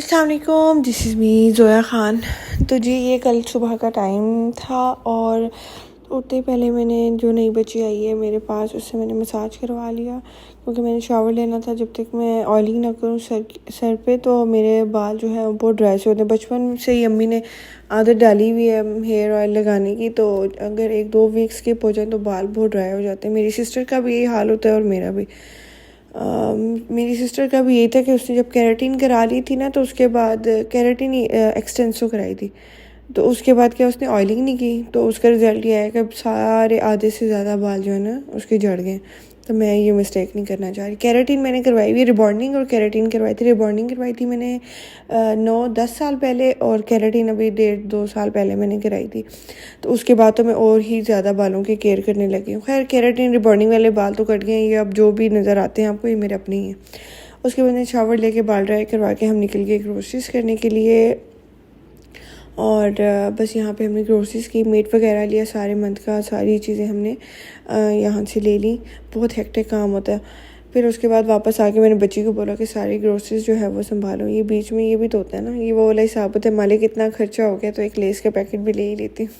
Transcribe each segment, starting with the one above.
अस्सलाम वालेकुम, this is me Zoya Khan. तो जी ये कल सुबह का टाइम था और उठते ही पहले मैंने जो नई बच्ची आई है मेरे पास उससे मैंने मसाज करवा लिया, क्योंकि मैंने शावर लेना था। जब तक मैं ऑयलिंग ना करूँ सर पे तो मेरे बाल जो है वो बहुत ड्राई से होते हैं। बचपन से ही अम्मी ने आदत डाली हुई है हेयर ऑयल लगाने की, तो अगर 1-2 वीक स्किप हो जाए तो बाल बहुत ड्राई हो जाते हैं। मेरी सिस्टर का भी यही हाल होता है और मेरा भी। मेरी सिस्टर का भी यही था कि उसने जब केराटिन करा ली थी ना, तो उसके बाद केराटिन एक्सटेंसो कराई थी, तो उसके बाद क्या उसने ऑयलिंग नहीं की, तो उसका रिज़ल्ट ये है कि अब सारे आधे से ज़्यादा बाल जो है ना उसके झड़ गए। तो मैं ये मिस्टेक नहीं करना चाह रही। केराटिन मैंने करवाई हुई, रिबॉन्डिंग और केराटिन करवाई थी। रिबॉन्डिंग करवाई थी मैंने 9-10 साल पहले, और केराटिन अभी 1.5-2 साल पहले मैंने कराई थी। तो उसके बाद तो मैं और ही ज़्यादा बालों की केयर करने लगी हूँ। खैर केराटिन रिबॉन्डिंग वाले बाल तो कट गए, ये अब जो भी नज़र आते हैं आपको ये मेरे अपने ही हैं। उसके बाद मैंने शावर लेके बाल ड्राई करवा के हम निकल गए ग्रोसरीज करने के लिए। और बस यहाँ पे हमने ग्रोसरीज़ की, मीट वगैरह लिया, सारे मंथ का सारी चीज़ें हमने यहाँ से ले ली। बहुत हेक्टिक काम होता है। फिर उसके बाद वापस आके मैंने बच्ची को बोला कि सारी ग्रोसरीज जो है वो संभालो। ये बीच में ये भी तो होता है ना, ये वो वाला हिसाब होता है, मालिक इतना खर्चा हो गया तो एक लेस का पैकेट भी ले ही लेती हूँ।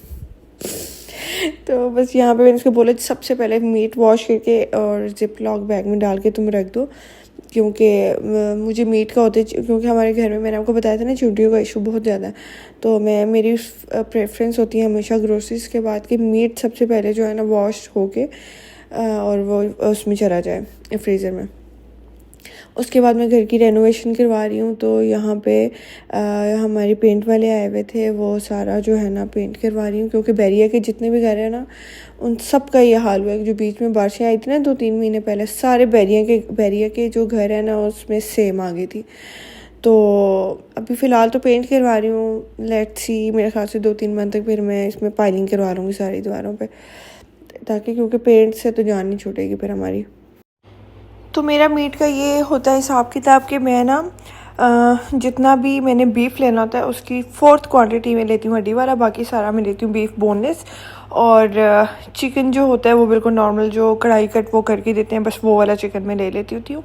तो बस यहाँ पे मैंने उसको बोला सबसे पहले मीट वॉश करके और जिप लॉक बैग में डाल के तुम रख दो, क्योंकि मुझे मीट का होता है, क्योंकि हमारे घर में मैंने आपको बताया था ना चींटियों का इशू बहुत ज़्यादा है। तो मेरी प्रेफरेंस होती है हमेशा ग्रोसरीज के बाद कि मीट सबसे पहले जो है ना वॉश होके और वो उसमें चला जाए फ्रीज़र में। उसके बाद मैं घर की रेनोवेशन करवा रही हूँ, तो यहाँ पे हमारे पेंट वाले आए हुए थे, वो सारा जो है ना पेंट करवा रही हूँ, क्योंकि बैरिया के जितने भी घर हैं ना उन सब का ये हाल हुआ है। जो बीच में बारिशें आई थी ना 2-3 महीने पहले, सारे बैरिया के जो घर है ना उसमें सेम आ गई थी। तो अभी फ़िलहाल तो पेंट करवा रही हूँ, लेट्स सी, मेरे ख्याल से 2-3 मंथ तक फिर मैं इसमें पाइलिंग करवा लूँगी सारी दीवारों पे, ताकि क्योंकि पेंट से तो जान नहीं छूटेगी फिर हमारी। तो मेरा मीट का ये होता है हिसाब किताब कि मैं ना जितना भी मैंने बीफ लेना होता है उसकी 4th क्वांटिटी में लेती हूँ हड्डी वाला, बाकी सारा मैं लेती हूँ बीफ बोनलेस। और चिकन जो होता है वो बिल्कुल नॉर्मल जो कढ़ाई कट वो करके देते हैं, बस वो वाला चिकन मैं ले लेती होती हूँ।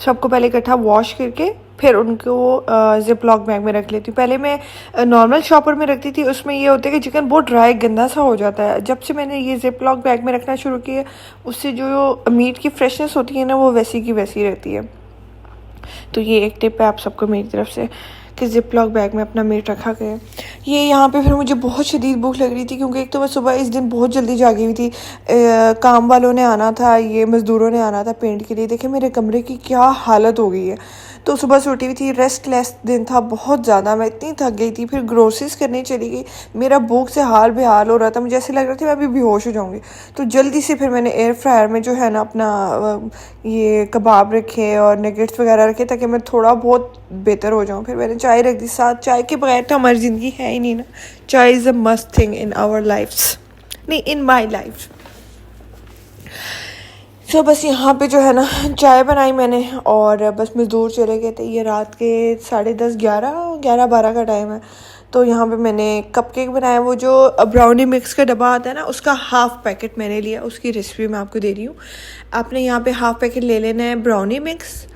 सबको पहले इकट्ठा वॉश करके फिर उनको जिप लॉक बैग में रख लेती हूँ। पहले मैं नॉर्मल शॉपर में रखती थी, उसमें ये होता है कि चिकन बहुत ड्राई गंदा सा हो जाता है। जब से मैंने ये जिप लॉक बैग में रखना शुरू किया, उससे जो मीट की फ्रेशनेस होती है ना वो वैसी की वैसी रहती है। तो ये एक टिप है आप सबको मेरी तरफ से कि जिप लॉक बैग में अपना मीट रखा गया। ये यहाँ पे फिर मुझे बहुत शदीद भूख लग रही थी, क्योंकि एक तो मैं सुबह इस दिन बहुत जल्दी जागी हुई थी। काम वालों ने आना था, ये मज़दूरों ने आना था पेंट के लिए। देखे मेरे कमरे की क्या हालत हो गई है। तो सुबह से उठी हुई थी, रेस्टलेस दिन था बहुत ज़्यादा, मैं इतनी थक गई थी। फिर ग्रोसरीज करने चली गई, मेरा भूख से हाल बेहाल हो रहा था, मुझे ऐसे लग रहा था मैं अभी बेहोश हो जाऊँगी। तो जल्दी से फिर मैंने एयर फ्रायर में जो है ना अपना ये कबाब रखे और नगेट्स वगैरह रखे, ताकि मैं थोड़ा बहुत बेहतर हो जाऊँ। फिर मैंने चाय रख दी साथ, चाय के बगैर तो हमारी ज़िंदगी है ही नहीं ना। Chai is a must thing in our lifes, नहीं इन माई लाइफ। सो बस यहाँ पे जो है ना चाय बनाई मैंने, और बस मज़दूर चले गए थे। ये रात के 10:30 11-12 का टाइम है। तो यहाँ पे मैंने कपकेक बनाया, वो जो ब्राउनी मिक्स का डब्बा आता है ना उसका हाफ़ पैकेट मैंने लिया, उसकी रेसिपी मैं आपको दे रही हूँ। आपने यहाँ पे हाफ़ पैकेट ले लेना है ब्राउनी मिक्स,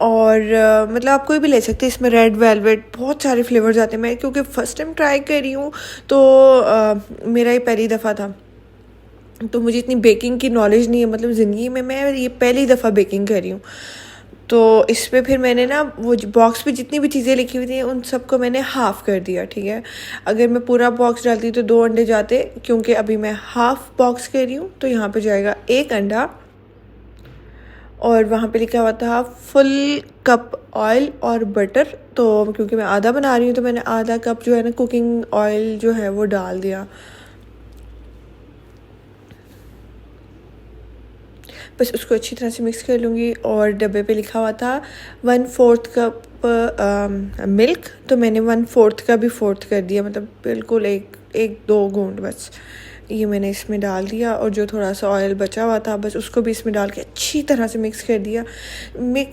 और मतलब आप कोई भी ले सकते हैं। इसमें रेड वेलवेट बहुत सारे फ्लेवर्स आते हैं। मैं क्योंकि फ़र्स्ट टाइम ट्राई कर रही हूँ, तो मेरा ये पहली दफ़ा था, तो मुझे इतनी बेकिंग की नॉलेज नहीं है, मतलब ज़िंदगी में मैं ये पहली दफ़ा बेकिंग कर रही हूँ। तो इस पे फिर मैंने ना वो बॉक्स पे जितनी भी चीज़ें लिखी हुई थी उन सबको मैंने हाफ़ कर दिया, ठीक है। अगर मैं पूरा बॉक्स डालती तो 2 अंडे जाते, क्योंकि अभी मैं हाफ़ बॉक्स कर रही हूँ, तो यहाँ पे जाएगा 1 अंडा। और वहाँ पे लिखा हुआ था फुल कप ऑयल और बटर, तो क्योंकि मैं आधा बना रही हूँ तो मैंने आधा कप जो है ना कुकिंग ऑयल जो है वो डाल दिया। बस उसको अच्छी तरह से मिक्स कर लूँगी। और डब्बे पे लिखा हुआ था 1/4 कप मिल्क, तो मैंने 1/4 का भी 4th कर दिया, मतलब बिल्कुल एक 2 घूंट बस ये मैंने इसमें डाल दिया। और जो थोड़ा सा ऑयल बचा हुआ था बस उसको भी इसमें डाल के अच्छी तरह से मिक्स कर दिया।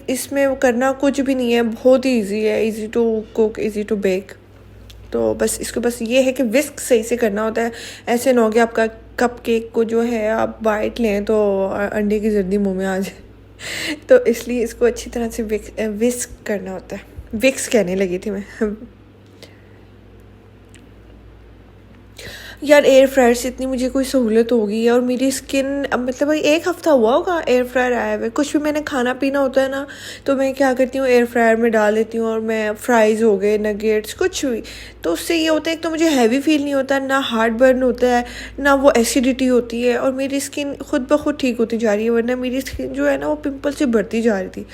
इसमें करना कुछ भी नहीं है, बहुत ही ईजी है, easy to cook, easy to bake. तो बस इसको बस ये है कि विस्क सही से करना होता है। ऐसे ना हो कि आपका कप केक को जो है आप बाइट लें तो अंडे की जर्दी मुंह में आ जाए। तो इसलिए इसको अच्छी तरह से विस्क करना होता है। विक्स कहने लगी थी मैं। यार एयर फ्रायर से इतनी मुझे कोई सहूलत हो गई है, और मेरी स्किन अब मतलब भाई 1 हफ़्ता हुआ होगा एयर फ्रायर आया हुआ है। कुछ भी मैंने खाना पीना होता है ना, तो मैं क्या करती हूँ, एयर फ्रायर में डाल देती हूँ, और मैं फ्राइज़ हो गए, नगेट्स, कुछ भी, तो उससे ये होता है कि तो मुझे हैवी फील नहीं होता, ना हार्ट बर्न होता है, ना वो एसिडिटी होती है, और मेरी स्किन खुद ब खुद ठीक होती जा रही है। वरना मेरी स्किन जो है ना, वो पिंपल से बढ़ती जा रही थी।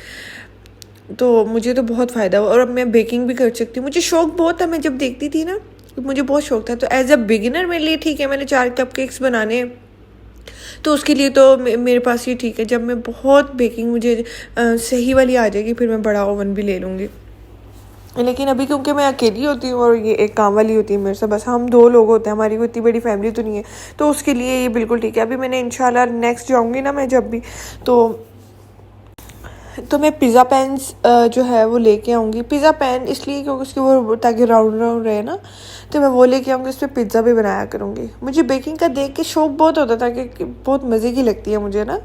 तो मुझे तो बहुत फ़ायदा हुआ, और अब मैं बेकिंग भी कर सकती हूँ। मुझे शौक बहुत था, मैं जब देखती थी ना, मुझे बहुत शौक था। तो एज अ बिगिनर मेरे लिए ठीक है, मैंने 4 कपकेक्स बनाने, तो उसके लिए तो मेरे पास ये ठीक है। जब मैं बहुत बेकिंग मुझे सही वाली आ जाएगी, फिर मैं बड़ा ओवन भी ले लूँगी। लेकिन अभी क्योंकि मैं अकेली होती हूँ और ये एक काम वाली होती है मेरे से, बस हम 2 लोग होते हैं, हमारी कोई इतनी बड़ी फैमिली तो नहीं है, तो उसके लिए ये बिल्कुल ठीक है। अभी मैंने इंशाल्लाह नेक्स्ट जाऊँगी ना मैं जब भी, तो मैं पिज़्ज़ा पैन्स जो है वो लेके आऊँगी। पिज़्ज़ा पैन इसलिए क्योंकि उसकी वो ताकि राउंड राउंड रहे ना, तो मैं वो लेके आऊँगी, उस पर पिज़्ज़ा भी बनाया करूँगी। मुझे बेकिंग का देख के शौक बहुत होता था कि बहुत मज़े की लगती है मुझे ना।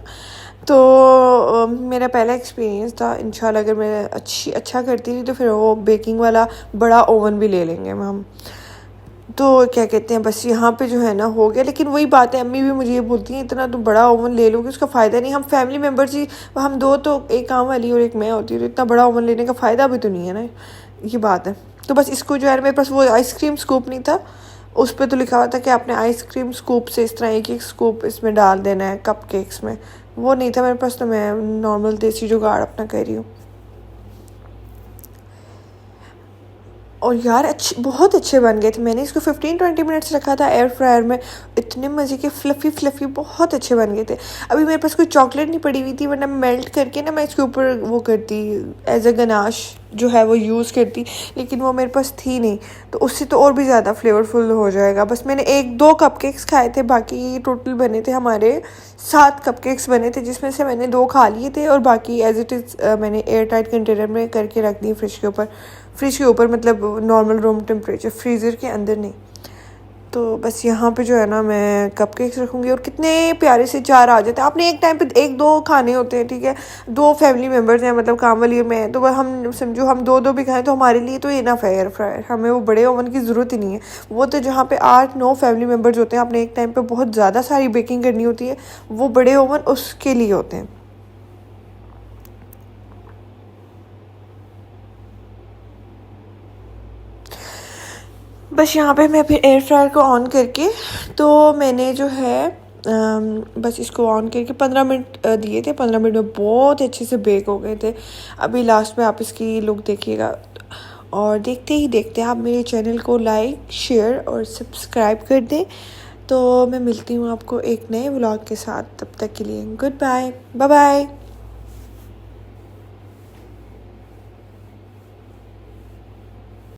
तो मेरा पहला एक्सपीरियंस था। इंशाल्लाह अगर मैं अच्छा करती थी तो फिर वो बेकिंग वाला बड़ा ओवन भी ले लेंगे हम। तो क्या कहते हैं, बस यहाँ पे जो है ना हो गया। लेकिन वही बात है, अम्मी भी मुझे ये बोलती हैं इतना तुम बड़ा ओवन ले लोगे, उसका फ़ायदा नहीं। हम फैमिली मेम्बर्स ही, हम 2, तो एक काम वाली और एक मैं होती हूँ, तो इतना बड़ा ओवन लेने का फ़ायदा भी तो नहीं है ना, ये बात है। तो बस इसको जो है, मेरे पास वो आइसक्रीम स्कूप नहीं था, उस पर तो लिखा हुआ था कि आपने आइसक्रीम स्कूप से इस तरह एक स्कूप इसमें डाल देना है कप केक्स में, वो नहीं था मेरे पास, तो मैं नॉर्मल देसी जुगाड़ अपना कर रही हूँ। और यार बहुत अच्छे बन गए थे। मैंने इसको 15-20 मिनट्स रखा था एयर फ्रायर में, इतने मज़े के फ्लफ़ी बहुत अच्छे बन गए थे। अभी मेरे पास कोई चॉकलेट नहीं पड़ी हुई थी, वरना मेल्ट करके ना मैं इसके ऊपर वो करती, एज अ गनाश जो है वो यूज़ करती, लेकिन वो मेरे पास थी नहीं, तो उससे तो और भी ज़्यादा फ्लेवरफुल हो जाएगा। बस मैंने 1-2 कपकेक्स खाए थे, बाकी टोटल बने थे हमारे 7 कपकेक्स बने थे, जिसमें से मैंने 2 खा लिए थे, और बाकी एज इट इज़ मैंने एयर टाइट कंटेनर में करके रख दी फ्रिज के ऊपर, मतलब नॉर्मल रूम टेम्परेचर, फ्रीज़र के अंदर नहीं। तो बस यहाँ पे जो है ना मैं कपकेक्स रखूँगी, और कितने प्यारे से 4 आ जाते हैं। आपने एक टाइम पे 1-2 खाने होते हैं, ठीक है, 2 फैमिली मेम्बर्स हैं, मतलब काम वाली और मैं, तो वह हम समझो हम 2-2 भी खाएं तो हमारे लिए तो इनफ है एयर फ्रायर, हमें वो बड़े ओवन की ज़रूरत ही नहीं है। वो तो जहाँ पे 8-9 फैमिली मेम्बर्स होते हैं, आपने एक टाइम पर बहुत ज़्यादा सारी बेकिंग करनी होती है, वो बड़े ओवन उसके लिए होते हैं। बस यहाँ पे मैं फिर एयर फ्रायर को ऑन करके, तो मैंने जो है बस इसको ऑन करके 15 मिनट दिए थे। 15 मिनट में बहुत अच्छे से बेक हो गए थे। अभी लास्ट में आप इसकी लुक देखिएगा, और देखते ही देखते आप मेरे चैनल को लाइक, शेयर और सब्सक्राइब कर दें। तो मैं मिलती हूँ आपको एक नए व्लॉग के साथ, तब तक के लिए गुड बाय, बाय बाय।